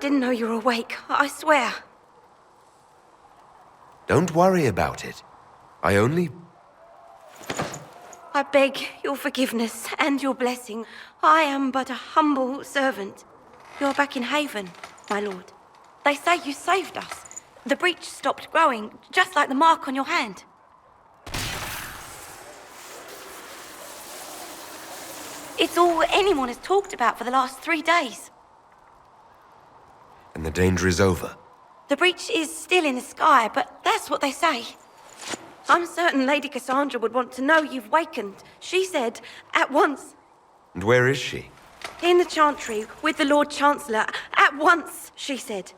didn't know you were awake, I swear. Don't worry about it. I beg your forgiveness and your blessing. I am but a humble servant. You're back in Haven, my lord. They say you saved us. The breach stopped growing, just like the mark on your hand. It's all anyone has talked about for the last 3 days. And the danger is over. The breach is still in the sky, but that's what they say. I'm certain Lady Cassandra would want to know you've wakened. She said, at once. And where is she? In the Chantry, with the Lord Chancellor. At once, she said.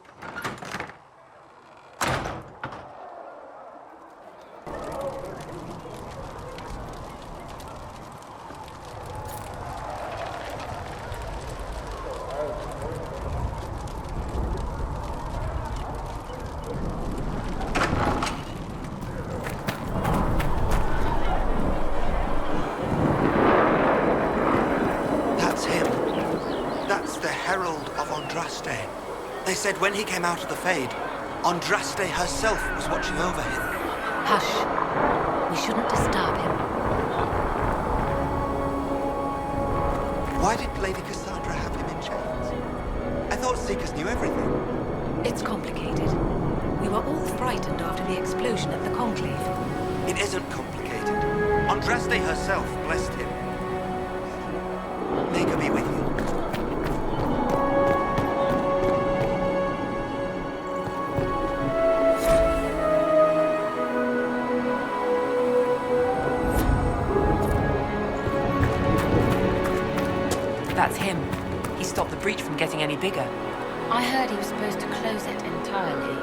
They said when he came out of the Fade, Andraste herself was watching over him. Hush. We shouldn't disturb him. Why did Lady Cassandra have him in chains? I thought Seekers knew everything. It's complicated. We were all frightened after the explosion at the Conclave. It isn't complicated. Andraste herself blessed him. May God be with you. That's him. He stopped the breach from getting any bigger. I heard he was supposed to close it entirely.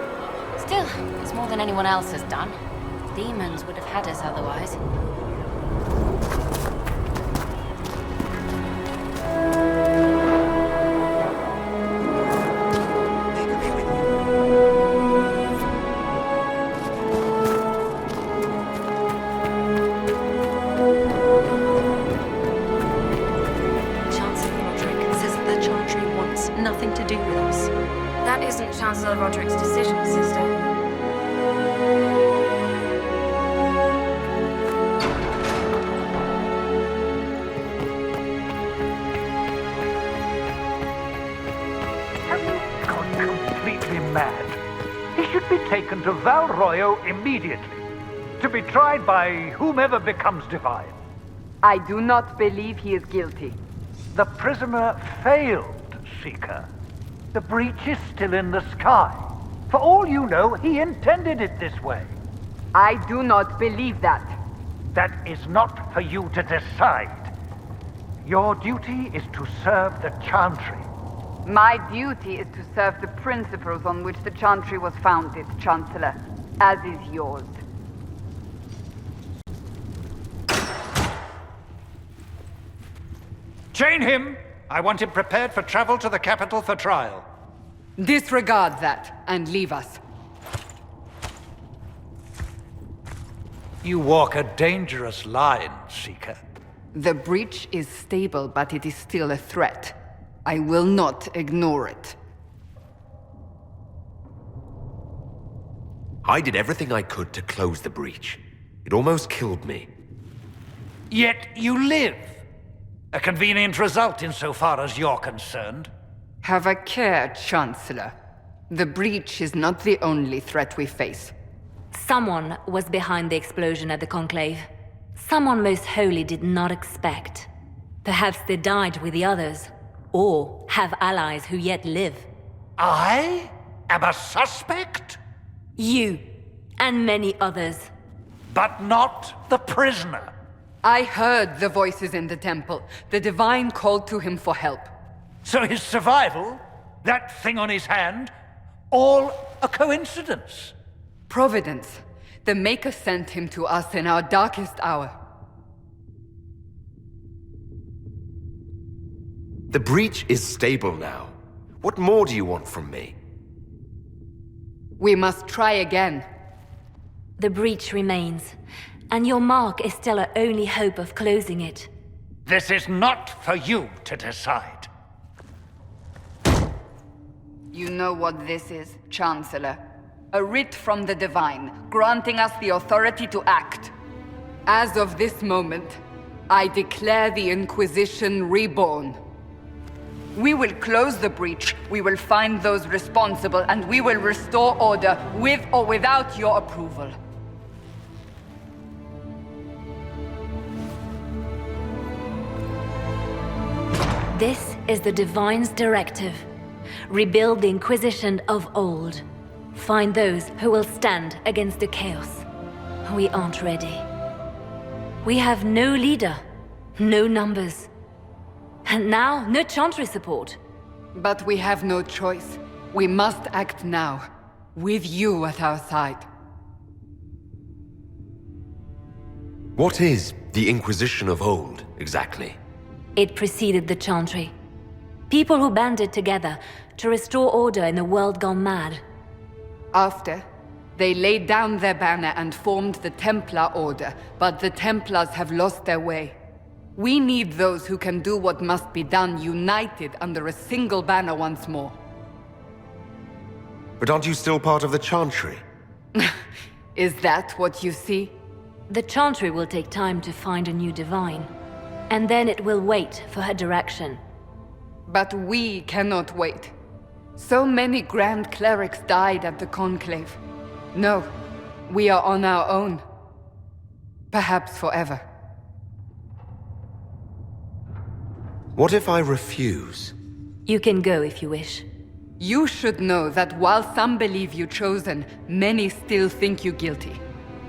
Still, it's more than anyone else has done. Demons would have had us otherwise. Nothing to do with us. That isn't Chancellor Roderick's decision, sister. Have you gone completely mad? He should be taken to Val Royo immediately, to be tried by whomever becomes divine. I do not believe he is guilty. The prisoner failed, Seeker. The breach is still in the sky. For all you know, he intended it this way. I do not believe that. That is not for you to decide. Your duty is to serve the Chantry. My duty is to serve the principles on which the Chantry was founded, Chancellor, as is yours. Chain him! I want him prepared for travel to the capital for trial. Disregard that, and leave us. You walk a dangerous line, Seeker. The breach is stable, but it is still a threat. I will not ignore it. I did everything I could to close the breach. It almost killed me. Yet you live. A convenient result insofar as you're concerned. Have a care, Chancellor. The breach is not the only threat we face. Someone was behind the explosion at the Conclave. Someone Most Holy did not expect. Perhaps they died with the others, or have allies who yet live. I am a suspect? You, and many others. But not the prisoner. I heard the voices in the temple. The Divine called to him for help. So his survival, that thing on his hand, all a coincidence? Providence. The Maker sent him to us in our darkest hour. The breach is stable now. What more do you want from me? We must try again. The breach remains, and your mark is still our only hope of closing it. This is not for you to decide. You know what this is, Chancellor. A writ from the Divine, granting us the authority to act. As of this moment, I declare the Inquisition reborn. We will close the breach, we will find those responsible, and we will restore order, with or without your approval. This is the Divine's directive. Rebuild the Inquisition of old. Find those who will stand against the chaos. We aren't ready. We have no leader, no numbers. And now, no Chantry support. But we have no choice. We must act now, with you at our side. What is the Inquisition of old, exactly? It preceded the Chantry. People who banded together to restore order in a world gone mad. After, they laid down their banner and formed the Templar Order, but the Templars have lost their way. We need those who can do what must be done, united under a single banner once more. But aren't you still part of the Chantry? Is that what you see? The Chantry will take time to find a new Divine. And then it will wait for her direction. But we cannot wait. So many Grand Clerics died at the Conclave. No, we are on our own. Perhaps forever. What if I refuse? You can go if you wish. You should know that while some believe you chosen, many still think you guilty.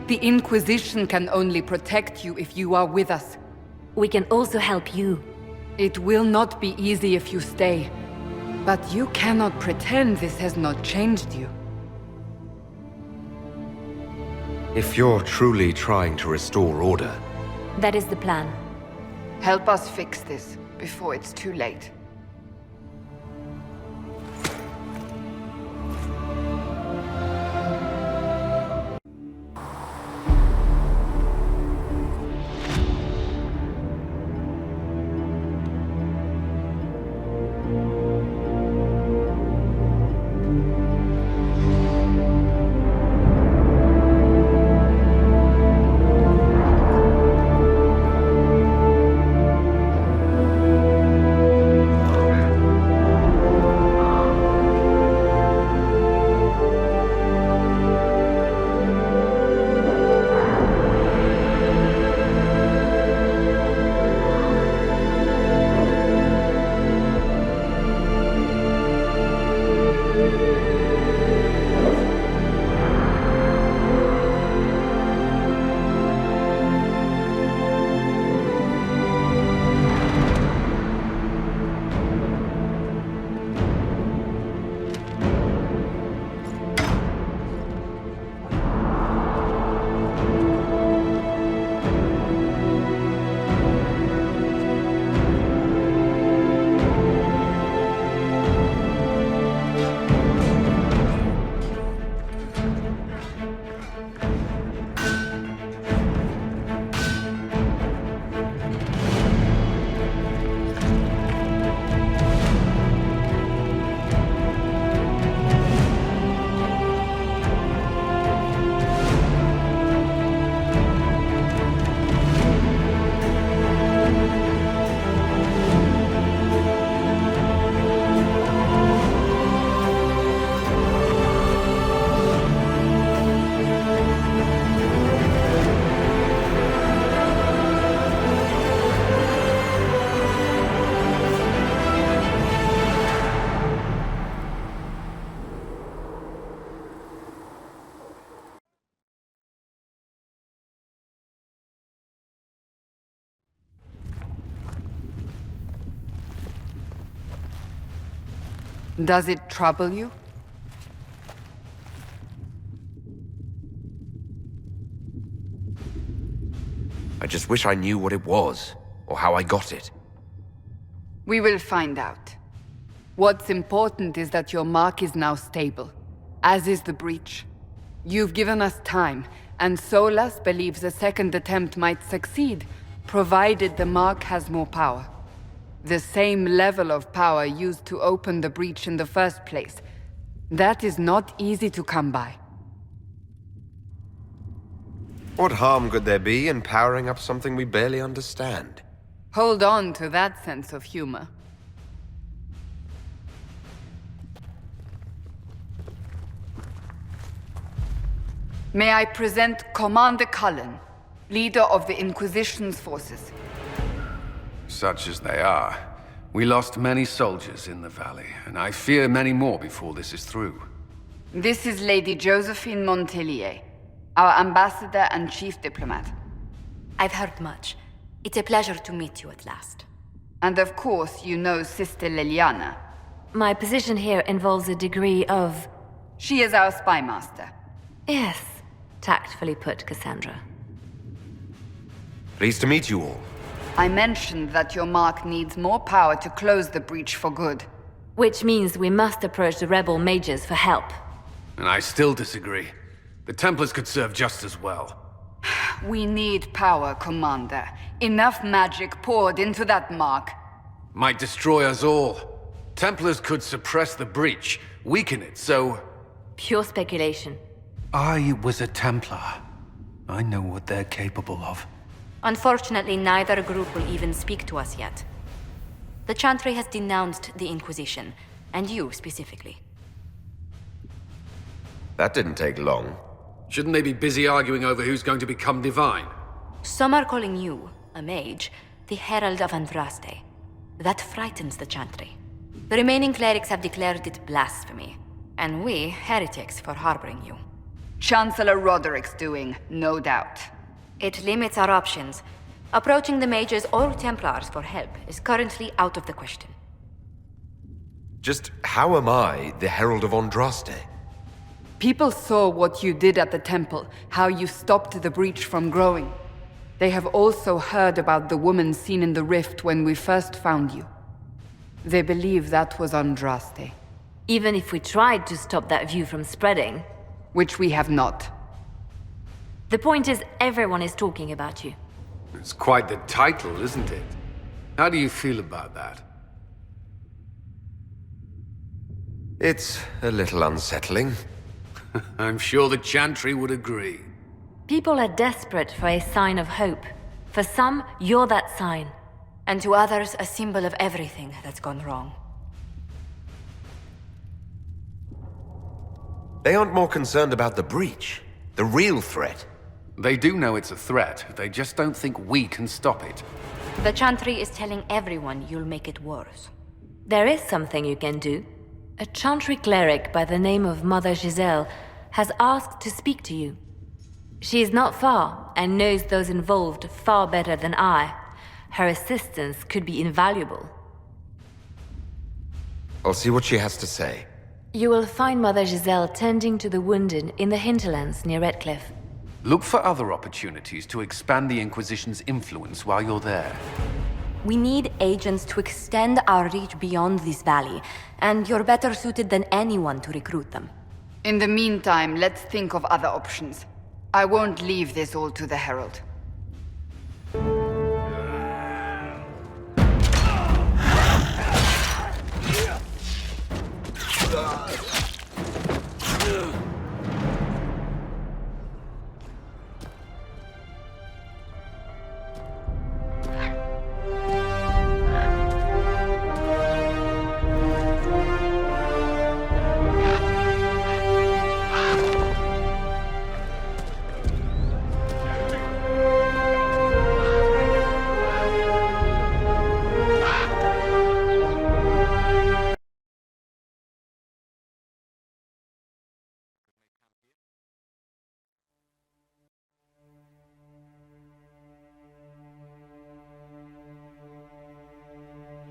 The Inquisition can only protect you if you are with us. We can also help you. It will not be easy if you stay. But you cannot pretend this has not changed you. If you're truly trying to restore order... That is the plan. Help us fix this before it's too late. Does it trouble you? I just wish I knew what it was, or how I got it. We will find out. What's important is that your mark is now stable, as is the breach. You've given us time, and Solas believes a second attempt might succeed, provided the mark has more power. The same level of power used to open the breach in the first place, That is not easy to come by. What harm could there be in powering up something we barely understand? Hold on to that sense of humor. May I present Commander Cullen, leader of the Inquisition's forces. Such as they are. We lost many soldiers in the valley, and I fear many more before this is through. This is Lady Josephine Montelier, our ambassador and chief diplomat. I've heard much. It's a pleasure to meet you at last. And of course, you know Sister Liliana. My position here involves a degree of... She is our spy master. Yes, tactfully put, Cassandra. Pleased to meet you all. I mentioned that your mark needs more power to close the breach for good. Which means we must approach the rebel mages for help. And I still disagree. The Templars could serve just as well. We need power, Commander. Enough magic poured into that mark. Might destroy us all. Templars could suppress the breach, weaken it, so... Pure speculation. I was a Templar. I know what they're capable of. Unfortunately, neither group will even speak to us yet. The Chantry has denounced the Inquisition, and you specifically. That didn't take long. Shouldn't they be busy arguing over who's going to become divine? Some are calling you, a mage, the Herald of Andraste. That frightens the Chantry. The remaining clerics have declared it blasphemy, and we, heretics, for harboring you. Chancellor Roderick's doing, no doubt. It limits our options. Approaching the mages or Templars for help is currently out of the question. Just how am I the Herald of Andraste? People saw what you did at the temple, how you stopped the breach from growing. They have also heard about the woman seen in the rift when we first found you. They believe that was Andraste. Even if we tried to stop that view from spreading... Which we have not. The point is, everyone is talking about you. It's quite the title, isn't it? How do you feel about that? It's a little unsettling. I'm sure the Chantry would agree. People are desperate for a sign of hope. For some, you're that sign. And to others, a symbol of everything that's gone wrong. They aren't more concerned about the breach, the real threat. They do know it's a threat, they just don't think we can stop it. The Chantry is telling everyone you'll make it worse. There is something you can do. A Chantry cleric by the name of Mother Giselle has asked to speak to you. She is not far and knows those involved far better than I. Her assistance could be invaluable. I'll see what she has to say. You will find Mother Giselle tending to the wounded in the hinterlands near Redcliffe. Look for other opportunities to expand the Inquisition's influence while you're there. We need agents to extend our reach beyond this valley, and you're better suited than anyone to recruit them. In the meantime, let's think of other options. I won't leave this all to the Herald.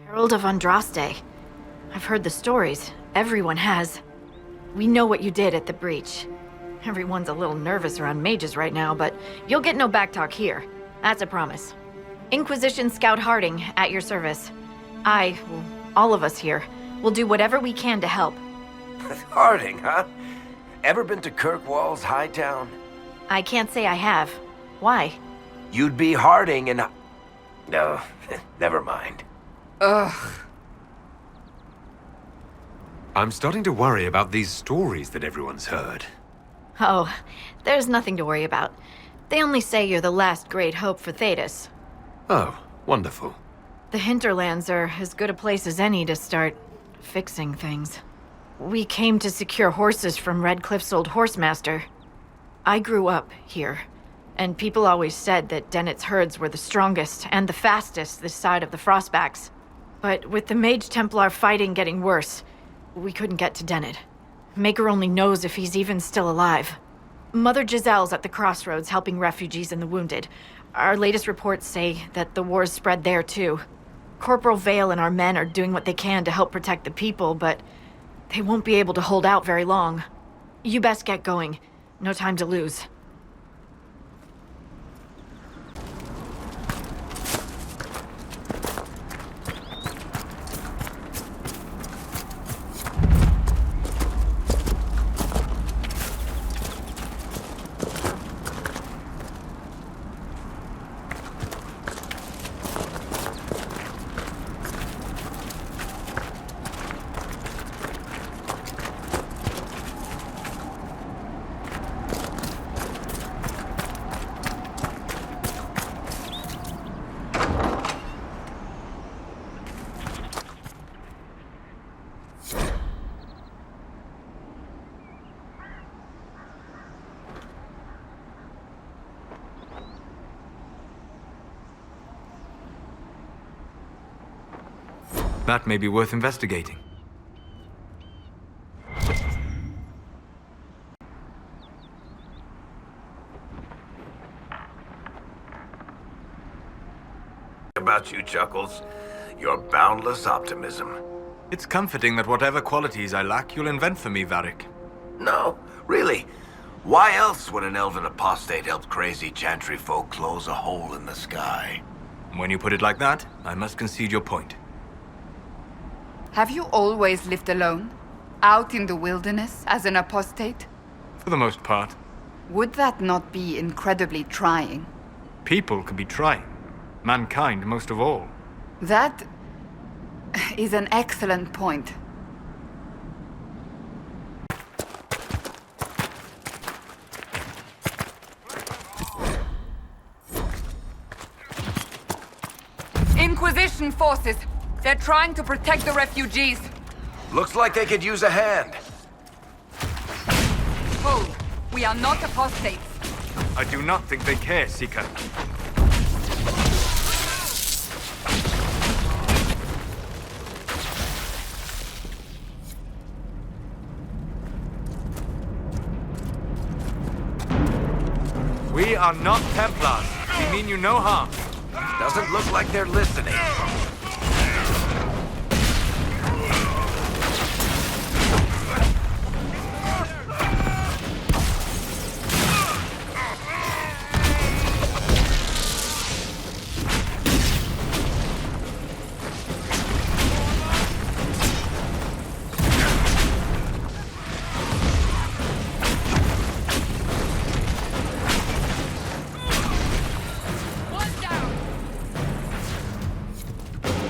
Herald of Andraste. I've heard the stories. Everyone has. We know what you did at the breach. Everyone's a little nervous around mages right now, but you'll get no backtalk here. That's a promise. Inquisition Scout Harding, at your service. All of us here, will do whatever we can to help. Harding, huh? Ever been to Kirkwall's Hightown? I can't say I have. Why? You'd be Harding and... No, never mind. Ugh. I'm starting to worry about these stories that everyone's heard. Oh, there's nothing to worry about. They only say you're the last great hope for Thedas. Oh, wonderful. The hinterlands are as good a place as any to start fixing things. We came to secure horses from Redcliffe's old horsemaster. I grew up here, and people always said that Dennett's herds were the strongest and the fastest this side of the Frostbacks. But with the Mage Templar fighting getting worse, we couldn't get to Dennett. Maker only knows if he's even still alive. Mother Giselle's at the crossroads helping refugees and the wounded. Our latest reports say that the war's spread there too. Corporal Vale and our men are doing what they can to help protect the people, but they won't be able to hold out very long. You best get going. No time to lose. That may be worth investigating. About you, Chuckles. Your boundless optimism. It's comforting that whatever qualities I lack, you'll invent for me, Varric. No, really. Why else would an elven apostate help crazy chantry folk close a hole in the sky? When you put it like that, I must concede your point. Have you always lived alone? Out in the wilderness as an apostate? For the most part. Would that not be incredibly trying? People can be trying. Mankind most of all. That is an excellent point. Inquisition forces! They're trying to protect the refugees. Looks like they could use a hand. Hold. We are not apostates. I do not think they care, Seeker. We are not Templars. We mean you no harm. Doesn't look like they're listening.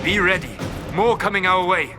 Be ready. More coming our way.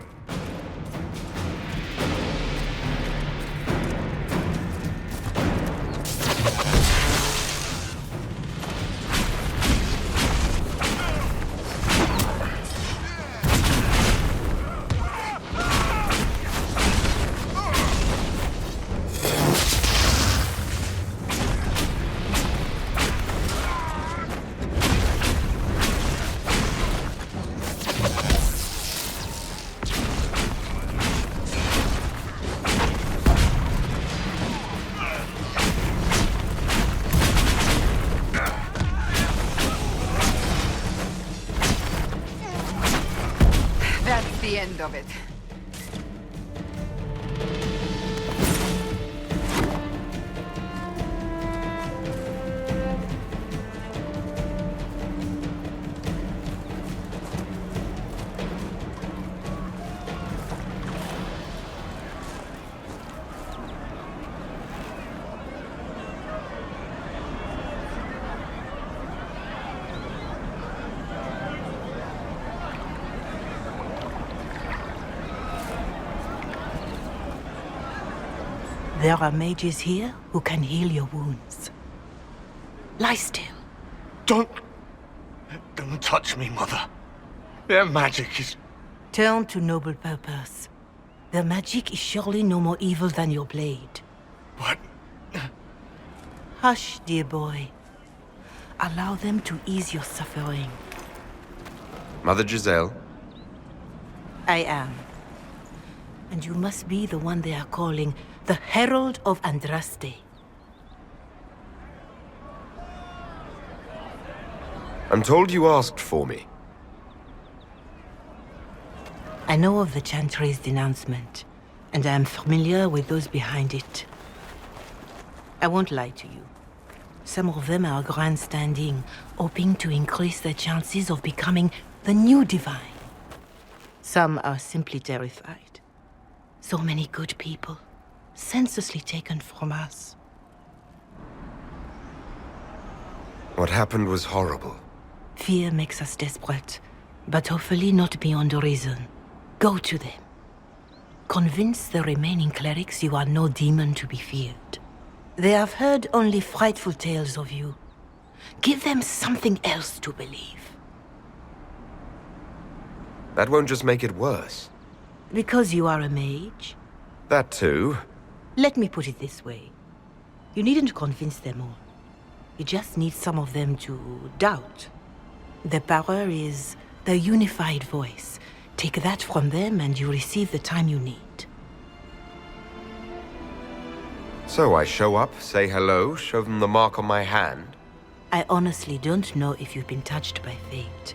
The end of it. There are mages here who can heal your wounds. Lie still. Don't touch me, Mother. Their magic is... Turn to noble purpose. Their magic is surely no more evil than your blade. What? Hush, dear boy. Allow them to ease your suffering. Mother Giselle? I am. And you must be the one they are calling the Herald of Andraste. I'm told you asked for me. I know of the Chantry's denouncement, and I am familiar with those behind it. I won't lie to you. Some of them are grandstanding, hoping to increase their chances of becoming the new divine. Some are simply terrified. So many good people, senselessly taken from us. What happened was horrible. Fear makes us desperate, but hopefully not beyond reason. Go to them. Convince the remaining clerics you are no demon to be feared. They have heard only frightful tales of you. Give them something else to believe. That won't just make it worse. Because you are a mage? That too. Let me put it this way. You needn't convince them all. You just need some of them to doubt. Their power is their unified voice. Take that from them and you receive the time you need. So I show up, say hello, show them the mark on my hand. I honestly don't know if you've been touched by fate,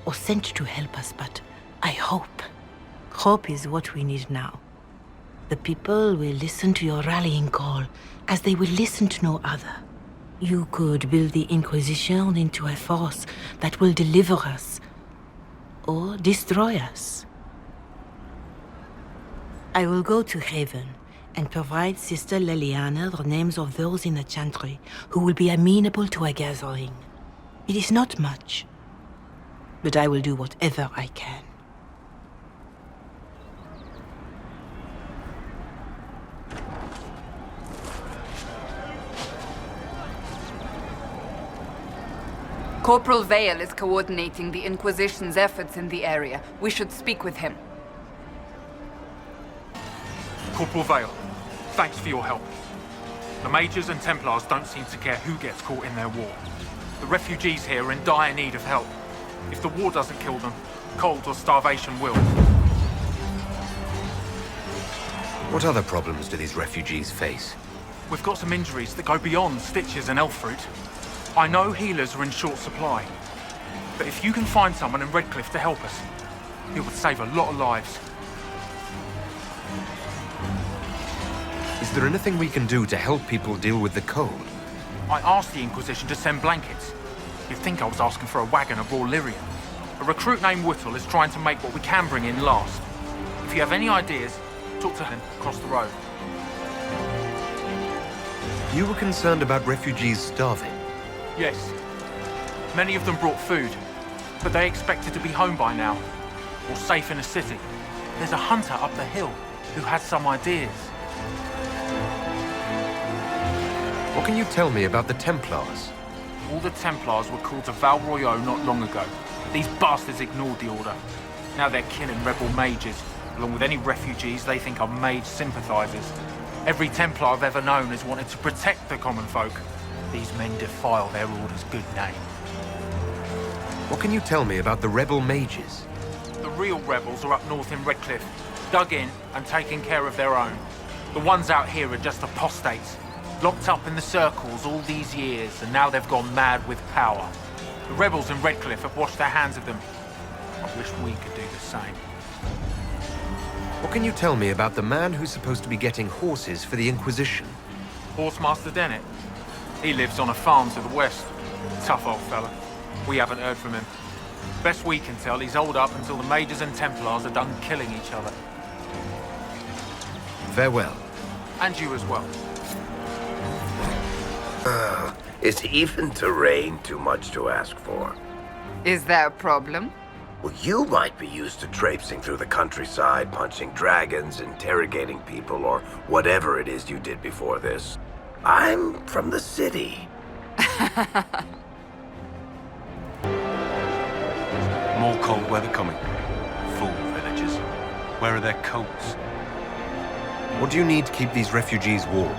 or sent to help us, but I hope. Hope is what we need now. The people will listen to your rallying call, as they will listen to no other. You could build the Inquisition into a force that will deliver us, or destroy us. I will go to Haven and provide Sister Leliana the names of those in the Chantry who will be amenable to a gathering. It is not much, but I will do whatever I can. Corporal Vale is coordinating the Inquisition's efforts in the area. We should speak with him. Corporal Vale, thanks for your help. The Mages and Templars don't seem to care who gets caught in their war. The refugees here are in dire need of help. If the war doesn't kill them, cold or starvation will. What other problems do these refugees face? We've got some injuries that go beyond stitches and elf fruit. I know healers are in short supply, but if you can find someone in Redcliffe to help us, it would save a lot of lives. Is there anything we can do to help people deal with the cold? I asked the Inquisition to send blankets. You'd think I was asking for a wagon of raw lyrium. A recruit named Whittle is trying to make what we can bring in last. If you have any ideas, talk to him across the road. You were concerned about refugees starving? Yes. Many of them brought food, but they expected to be home by now, or safe in a city. There's a hunter up the hill who has some ideas. What can you tell me about the Templars? All the Templars were called to Val Royeaux not long ago. These bastards ignored the order. Now they're killing rebel mages, along with any refugees they think are mage sympathizers. Every Templar I've ever known has wanted to protect the common folk. These men defile their order's good name. What can you tell me about the rebel mages? The real rebels are up north in Redcliffe, dug in and taking care of their own. The ones out here are just apostates, locked up in the circles all these years, and now they've gone mad with power. The rebels in Redcliffe have washed their hands of them. I wish we could do the same. What can you tell me about the man who's supposed to be getting horses for the Inquisition? Horsemaster Dennett. He lives on a farm to the west. Tough old fella. We haven't heard from him. Best we can tell, he's holed up until the Mages and Templars are done killing each other. Farewell. And you as well. Is even terrain too much to ask for? Is there a problem? Well, you might be used to traipsing through the countryside, punching dragons, interrogating people, or whatever it is you did before this. I'm from the city. More cold weather coming. Fool villagers. Where are their coats? What do you need to keep these refugees warm?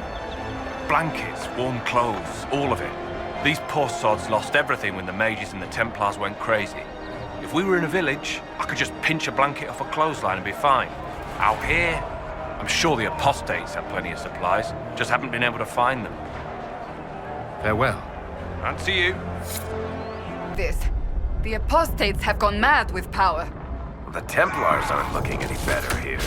Blankets, warm clothes, all of it. These poor sods lost everything when the mages and the Templars went crazy. If we were in a village, I could just pinch a blanket off a clothesline and be fine. Out here, I'm sure the apostates have plenty of supplies, just haven't been able to find them. Farewell. And to you. The apostates have gone mad with power. The Templars aren't looking any better here.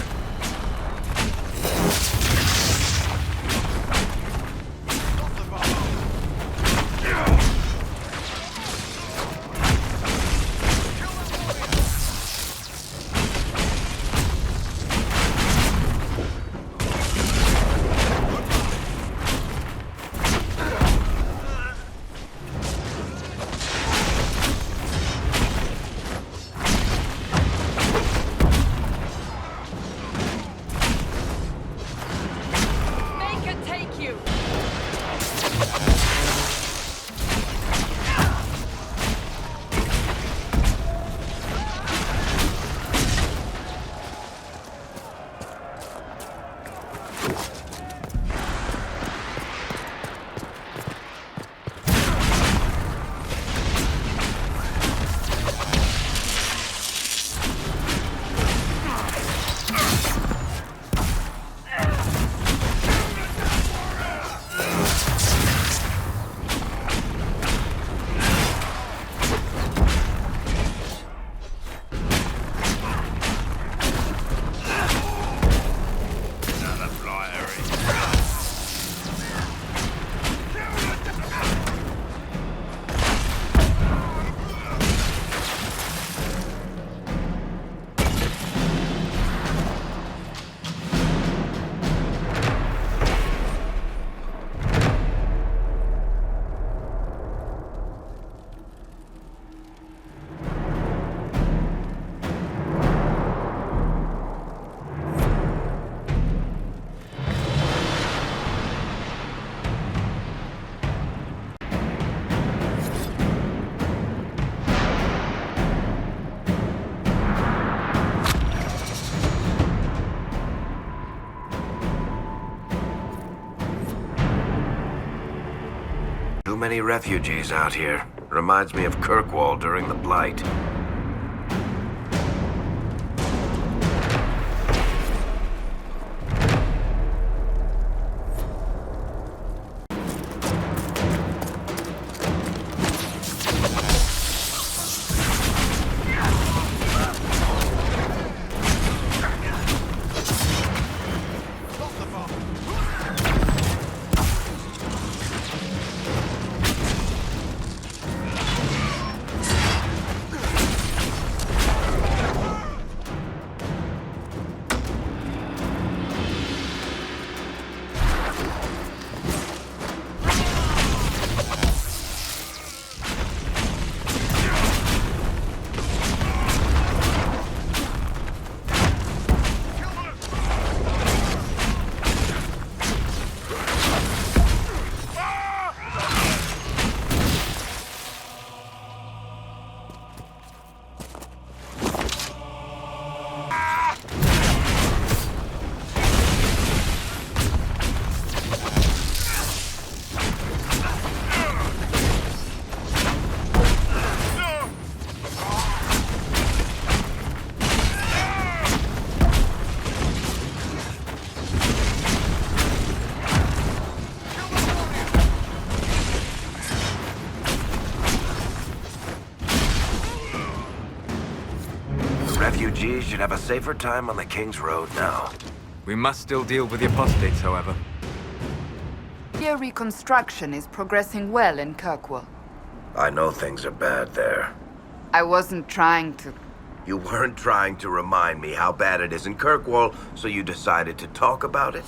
Too many refugees out here. Reminds me of Kirkwall during the Blight. Refugees should have a safer time on the King's Road now. We must still deal with the apostates, however. Your reconstruction is progressing well in Kirkwall. I know things are bad there. I wasn't trying to... You weren't trying to remind me how bad it is in Kirkwall, so you decided to talk about it?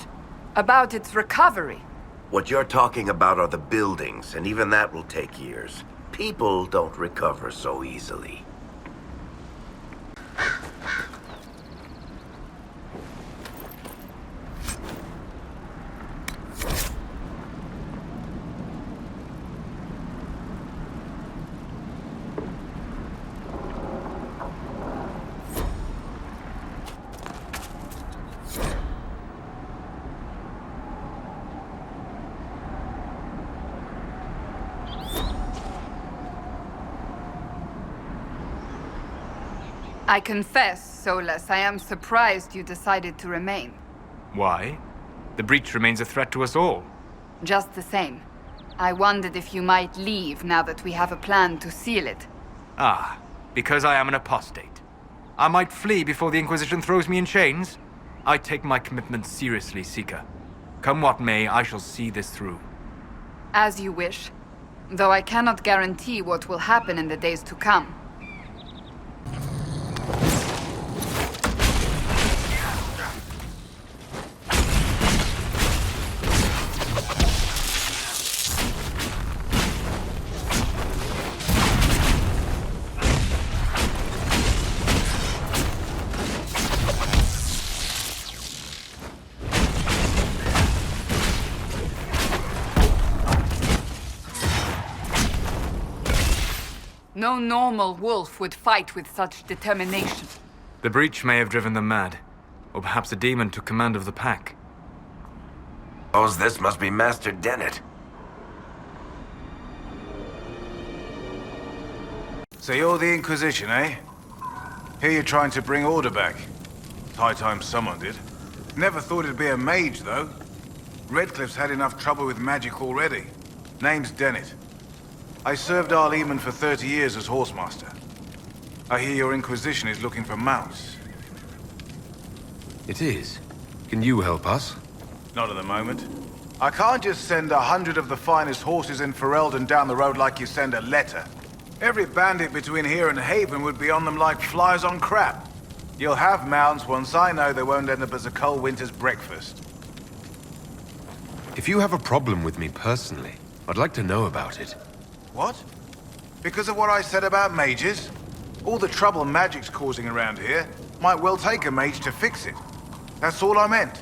About its recovery. What you're talking about are the buildings, and even that will take years. People don't recover so easily. I confess, Solus, I am surprised you decided to remain. Why? The breach remains a threat to us all. Just the same. I wondered if you might leave now that we have a plan to seal it. Ah, because I am an apostate. I might flee before the Inquisition throws me in chains? I take my commitment seriously, Seeker. Come what may, I shall see this through. As you wish. Though I cannot guarantee what will happen in the days to come. No normal wolf would fight with such determination. The breach may have driven them mad. Or perhaps a demon took command of the pack. Suppose this must be Master Dennett. So you're the Inquisition, eh? Here you're trying to bring order back. It's high time someone did. Never thought it'd be a mage, though. Redcliffe's had enough trouble with magic already. Name's Dennett. I served our Leman for 30 years as horsemaster. I hear your Inquisition is looking for mounts. It is. Can you help us? Not at the moment. I can't just send 100 of the finest horses in Ferelden down the road like you send a letter. Every bandit between here and Haven would be on them like flies on crap. You'll have mounts once I know they won't end up as a cold winter's breakfast. If you have a problem with me personally, I'd like to know about it. What? Because of what I said about mages? All the trouble magic's causing around here might well take a mage to fix it. That's all I meant.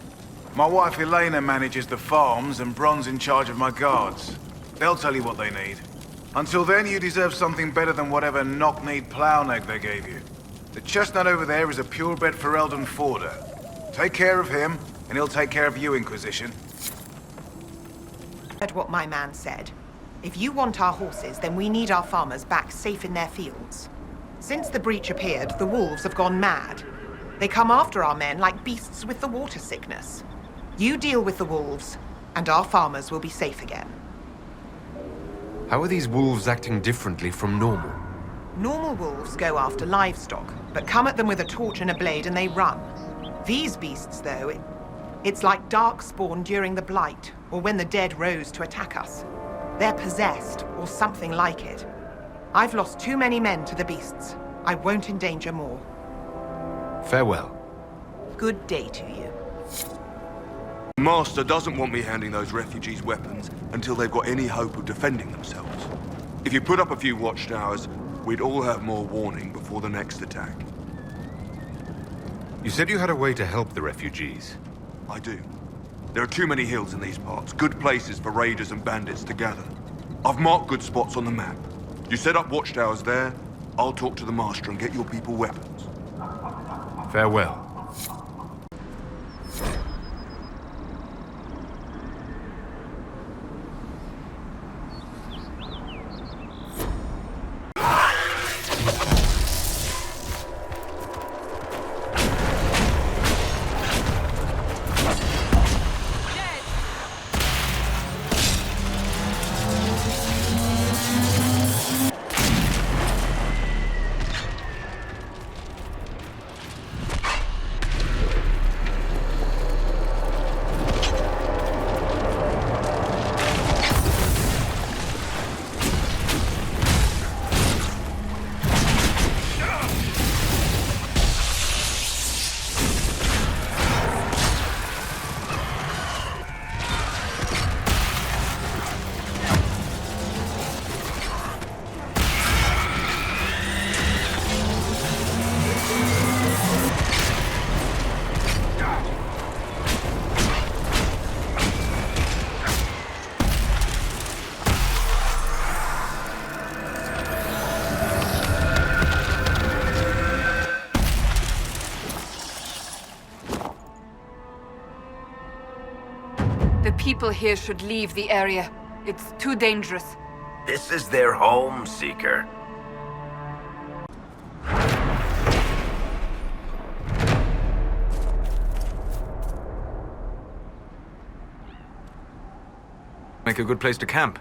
My wife Elena manages the farms and Bron's in charge of my guards. They'll tell you what they need. Until then, you deserve something better than whatever knock-kneed plow-neg they gave you. The chestnut over there is a purebred Ferelden forder. Take care of him, and he'll take care of you, Inquisition. Heard what my man said. If you want our horses, then we need our farmers back safe in their fields. Since the breach appeared, the wolves have gone mad. They come after our men like beasts with the water sickness. You deal with the wolves, and our farmers will be safe again. How are these wolves acting differently from normal? Normal wolves go after livestock, but come at them with a torch and a blade and they run. These beasts, though, it's like darkspawn during the Blight, or when the dead rose to attack us. They're possessed, or something like it. I've lost too many men to the beasts. I won't endanger more. Farewell. Good day to you. Master doesn't want me handing those refugees weapons until they've got any hope of defending themselves. If you put up a few watchtowers, we'd all have more warning before the next attack. You said you had a way to help the refugees. I do. There are too many hills in these parts, good places for raiders and bandits to gather. I've marked good spots on the map. You set up watchtowers there, I'll talk to the Master and get your people weapons. Farewell. The people here should leave the area. It's too dangerous. This is their home, Seeker. make a good place to camp.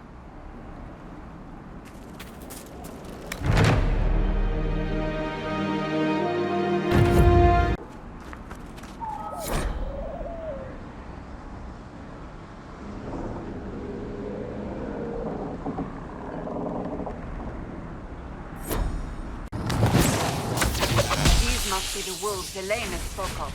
These must be the wolves Elena spoke of.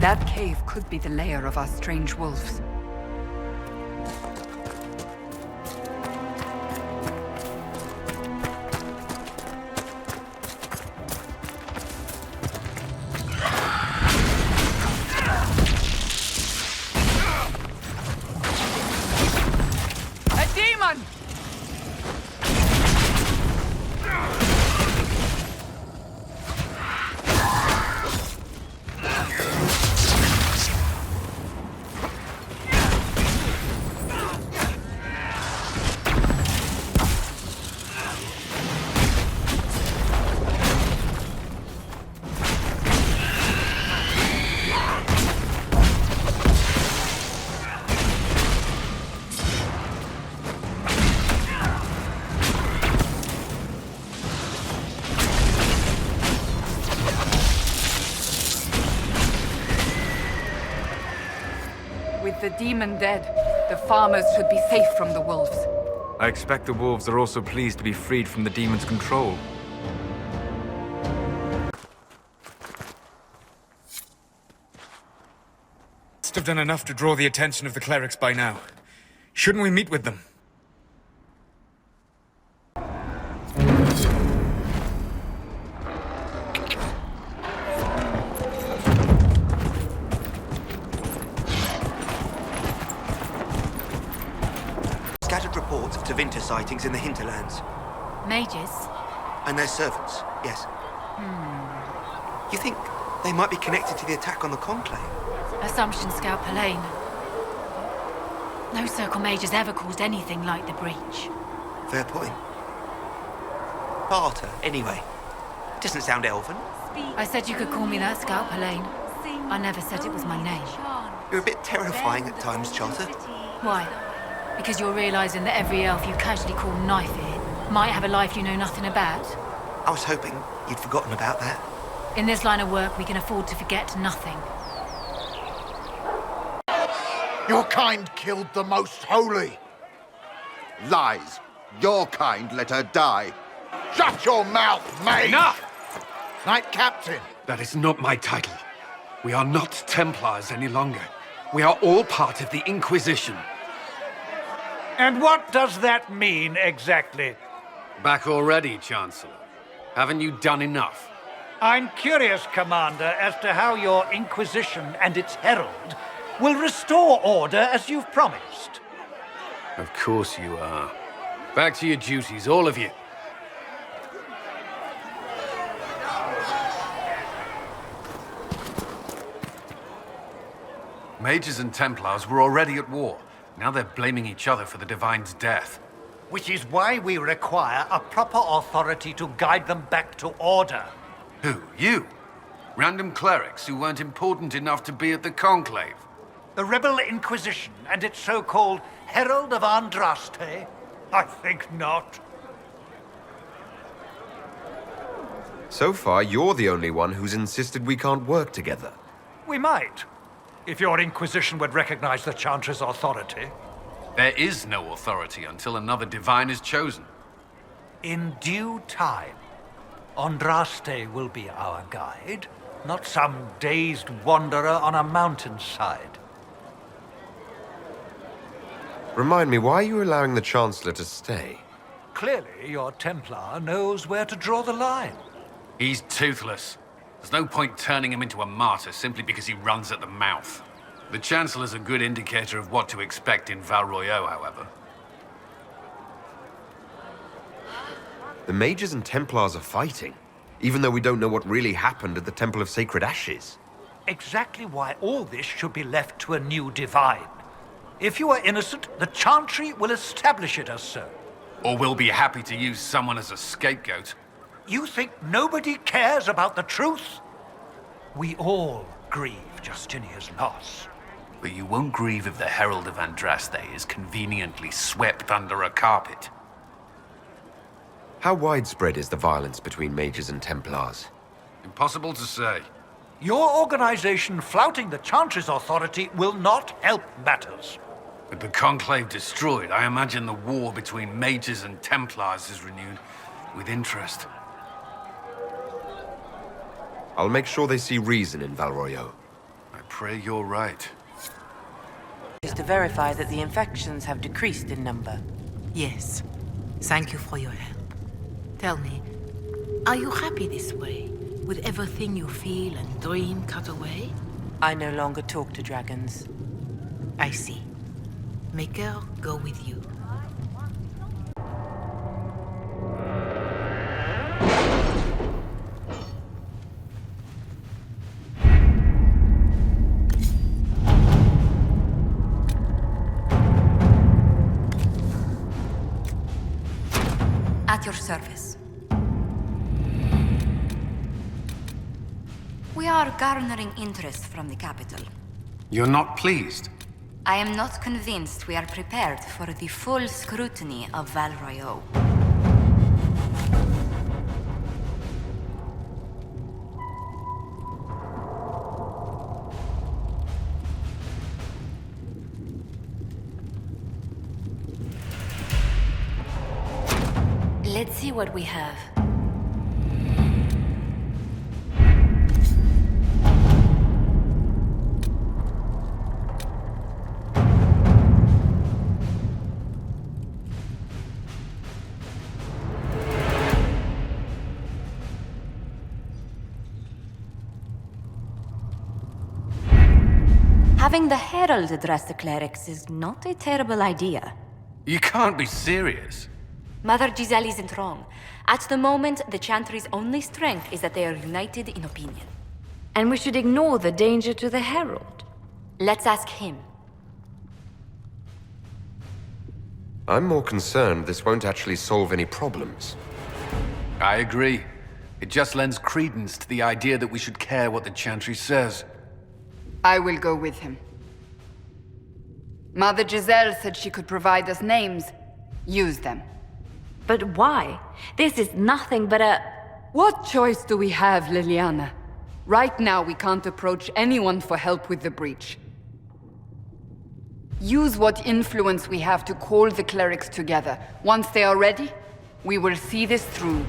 That cave could be the lair of our strange wolves. A demon! With the demon dead, the farmers should be safe from the wolves. I expect the wolves are also pleased to be freed from the demon's control. Must have done enough to draw the attention of the clerics by now. Shouldn't we meet with them? Scattered reports of Tevinter sightings in the hinterlands. Mages? And their servants, yes. You think they might be connected to the attack on the Conclave? Assumption Scout Pallane. No Circle Mage has ever caused anything like the breach. Fair point. Barter, anyway. Doesn't sound elven. I said you could call me that, Scout Pallane. I never said it was my name. You're a bit terrifying at times, Charter. Why? Because you're realizing that every elf you casually call Knife here might have a life you know nothing about? I was hoping you'd forgotten about that. In this line of work, we can afford to forget nothing. Your kind killed the most holy. Lies. Your kind let her die. Shut your mouth, mate! Enough! Knight Captain. That is not my title. We are not Templars any longer. We are all part of the Inquisition. And what does that mean, exactly? Back already, Chancellor. Haven't you done enough? I'm curious, Commander, as to how your Inquisition and its herald will restore order as you've promised. Of course you are. Back to your duties, all of you. Mages and Templars were already at war. Now they're blaming each other for the Divine's death. Which is why we require a proper authority to guide them back to order. Who? You? Random clerics who weren't important enough to be at the Conclave? The Rebel Inquisition and its so-called Herald of Andraste? I think not. So far, you're the only one who's insisted we can't work together. We might, if your Inquisition would recognize the Chantry's authority. There is no authority until another Divine is chosen. In due time, Andraste will be our guide, not some dazed wanderer on a mountainside. Remind me, why are you allowing the Chancellor to stay? Clearly, your Templar knows where to draw the line. He's toothless. There's no point turning him into a martyr simply because he runs at the mouth. The Chancellor's a good indicator of what to expect in Val Royeaux, however. The Mages and Templars are fighting, even though we don't know what really happened at the Temple of Sacred Ashes. Exactly why all this should be left to a new divine. If you are innocent, the Chantry will establish it as so. Or we'll be happy to use someone as a scapegoat. You think nobody cares about the truth? We all grieve Justinia's loss. But you won't grieve if the Herald of Andraste is conveniently swept under a carpet. How widespread is the violence between Mages and Templars? Impossible to say. Your organization flouting the Chantry's authority will not help matters. With the Conclave destroyed, I imagine the war between Mages and Templars is renewed with interest. I'll make sure they see reason in Val Royeaux. I pray you're right. Is to verify that the infections have decreased in number. Yes. Thank you for your help. Tell me, are you happy this way? With everything you feel and dream cut away? I no longer talk to dragons. I see. Maker, go with you. At your service. We are garnering interest from the capital. You're not pleased? I am not convinced we are prepared for the full scrutiny of Val Royeaux. Let's see what we have. Having the Herald address the clerics is not a terrible idea. You can't be serious. Mother Giselle isn't wrong. At the moment, the Chantry's only strength is that they are united in opinion. And we should ignore the danger to the Herald. Let's ask him. I'm more concerned this won't actually solve any problems. I agree. It just lends credence to the idea that we should care what the Chantry says. I will go with him. Mother Giselle said she could provide us names. Use them. But why? This is nothing but a... What choice do we have, Liliana? Right now, we can't approach anyone for help with the breach. Use what influence we have to call the clerics together. Once they are ready, we will see this through